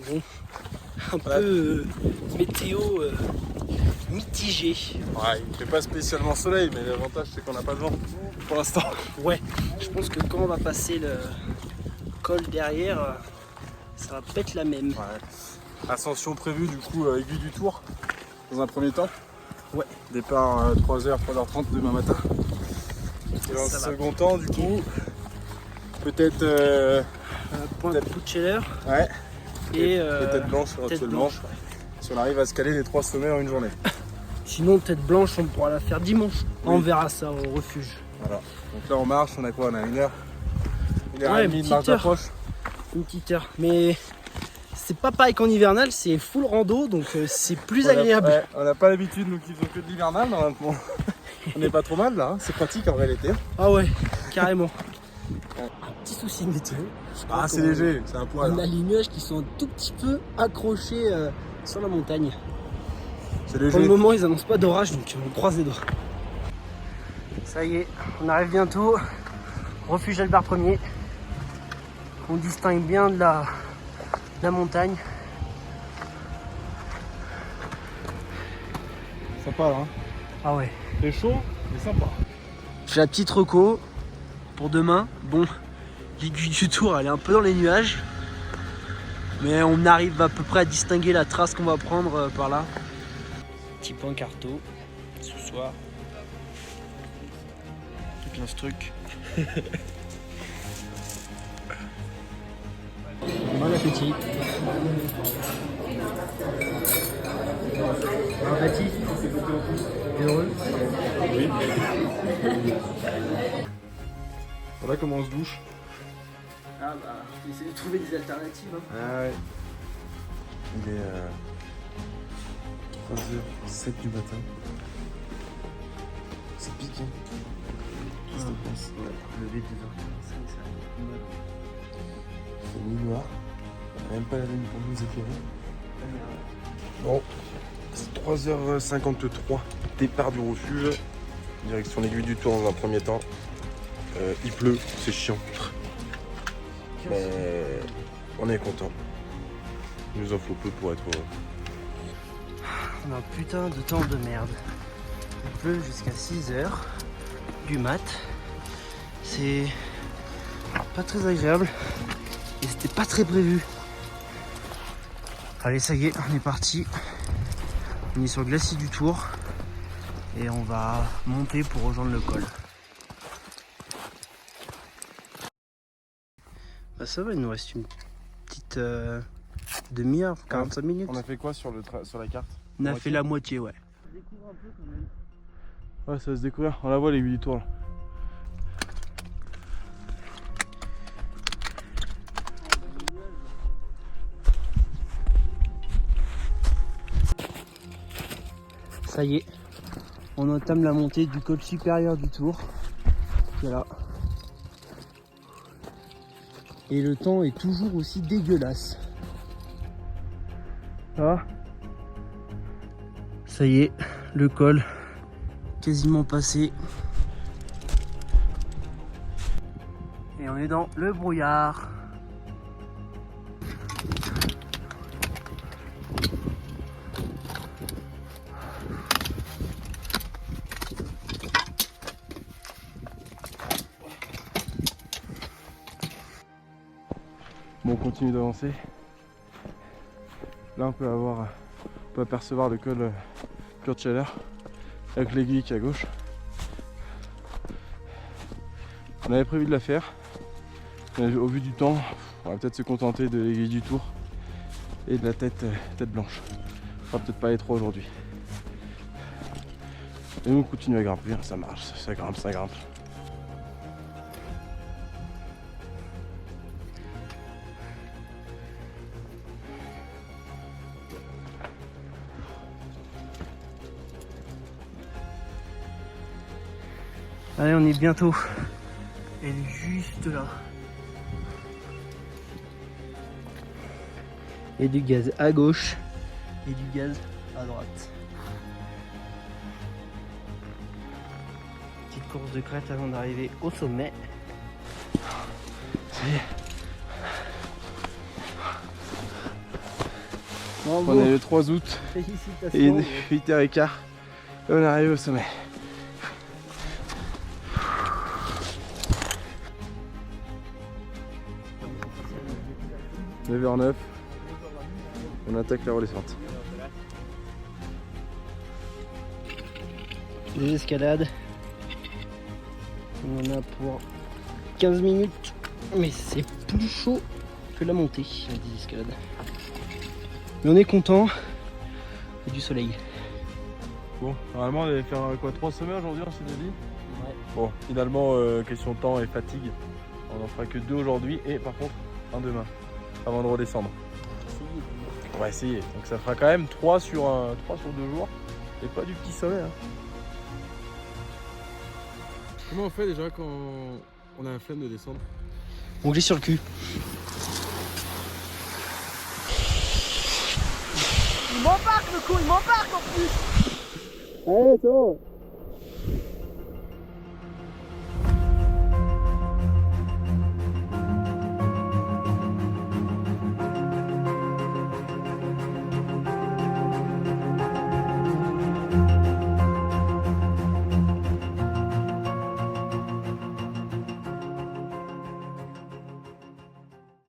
bon, un peu météo mitigé. Ouais, il fait pas spécialement soleil, mais l'avantage c'est qu'on n'a pas de vent pour l'instant. Ouais, je pense que quand on va passer le col derrière, ça va pas être la même. Ouais. Ascension prévue du coup aiguille du Tour dans un premier temps. Ouais. Départ 3h, 3h30 demain matin. Et dans le second temps du coup, peut-être Pointe Pucceller. Ouais. Et tête blanche éventuellement. Blanche, ouais. Si on arrive à se caler les 3 sommets en une journée. Sinon, tête blanche, on pourra la faire dimanche. Oui. On verra ça au refuge. Voilà. Donc là, on marche, on a quoi? On a 1 heure. 1h30 ouais, de marche d'approche. Une petite heure. Mais c'est pas pareil qu'en hivernal, c'est full rando, donc c'est plus agréable. Ouais, on n'a pas l'habitude, nous qui faisons que de l'hivernal. On n'est pas trop mal là, hein. C'est pratique en vrai l'été. Ah ouais, carrément. Un petit souci de météo. Ah, c'est léger, c'est un poil. On a les nuages qui sont un tout petit peu accrochés sur la montagne. C'est léger. Pour le moment, ils annoncent pas d'orage, donc on croise les doigts. Ça y est, on arrive bientôt. Refuge Albert Ier. On distingue bien de la montagne. Sympa là. Hein. Ah ouais. C'est chaud, mais sympa. J'ai la petite reco pour demain. Bon, l'aiguille du Tour, elle est un peu dans les nuages. Mais on arrive à peu près à distinguer la trace qu'on va prendre par là. Petit point carto ce soir. Bien ce truc. Bon appétit. Bon appétit. Heureux. Oui. Voilà comment on se douche. Ah bah, je vais essayer de trouver des alternatives. Hein. Ah ouais. Il est 3h07 du matin. C'est piqué. Qu'est-ce que t'en penses? Lever 2h45, ça va être mal. Il fait nuit noire. On n'a même pas la lune pour nous éclairer. Bon, c'est 3h53. Départ du refuge. Direction l'aiguille du Tour dans un premier temps. Il pleut, c'est chiant. Mais on est content. Il nous en faut peu pour être heureux. On a un putain de temps de merde. Il pleut jusqu'à 6h du mat. C'est pas très agréable. Et c'était pas très prévu. Allez, ça y est, on est parti. On est sur le glacier du Tour. Et on va monter pour rejoindre le col. Bah ça va, il nous reste une petite demi-heure, 45 minutes. On a fait quoi sur la carte? On a fait la moitié, ouais. Ouais, ça va se découvrir. On la voit l'aiguille du Tour là. Ça y est, on entame la montée du col supérieur du Tour. Voilà. Et le temps est toujours aussi dégueulasse. Ah. Ça y est, le col quasiment passé. Et on est dans le brouillard. Bon, on continue d'avancer. Là, on peut apercevoir le col Pucceller avec l'aiguille qui est à gauche. On avait prévu de la faire, mais au vu du temps, on va peut-être se contenter de l'aiguille du Tour et de la tête blanche. On va peut-être pas aller trop aujourd'hui. Et nous, on continue à grimper, ça marche, ça grimpe, ça grimpe. Allez, on est bientôt. Elle est juste là. Et du gaz à gauche et du gaz à droite. Petite course de crête avant d'arriver au sommet. Ça y est. Bravo. On est le 3 août et Félicitations. 8h15 et on arrive au sommet. « 9h09, on attaque la redescente. Des escalades. On en a pour 15 minutes, mais c'est plus chaud que la montée, des escalades. Mais on est content, il y a du soleil. Bon, normalement on allait faire quoi, 3 sommets aujourd'hui, on s'était dit. Ouais. Bon, finalement, question de temps et fatigue, on en fera que 2 aujourd'hui et par contre un demain, avant de redescendre. On va essayer, donc ça fera quand même 3 sur 2 jours et pas du petit sommet. Hein. Comment on fait déjà quand on a la flemme de descendre? On glisse sur le cul. Il m'embarque le coup, il m'embarque en plus. Allez, c'est bon.